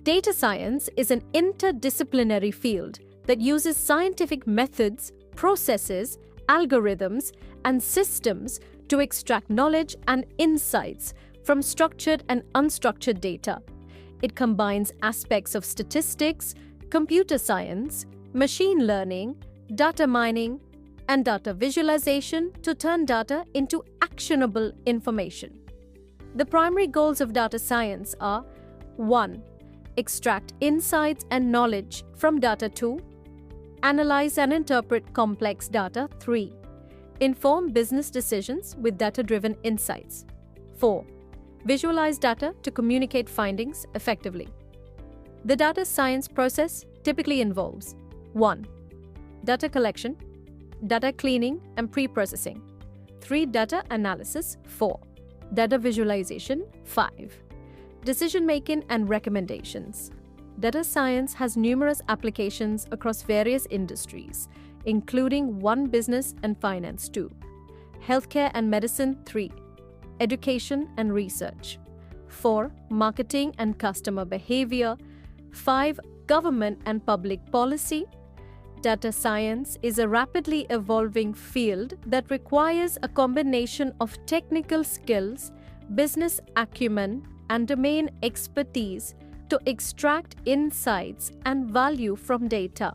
Data science is an interdisciplinary field that uses scientific methods, processes, algorithms, and systems to extract knowledge and insights from structured and unstructured data. It combines aspects of statistics, computer science, machine learning, data mining, and data visualization to turn data into actionable information. The primary goals of data science are 1. Extract insights and knowledge from data. 2. Analyze and interpret complex data. 3. Inform business decisions with data-driven insights. 4. Visualize data to communicate findings effectively. The data science process typically involves 1. Data collection, data cleaning and pre-processing. 3. Data analysis. 4. Data visualization. 5. Decision-making and recommendations. Data science has numerous applications across various industries, including business and finance 2. Healthcare and medicine 3. Education and research 4. Marketing and customer behavior 5. Government and public policy. Data science is a rapidly evolving field that requires a combination of technical skills, business acumen, and domain expertise to extract insights and value from data.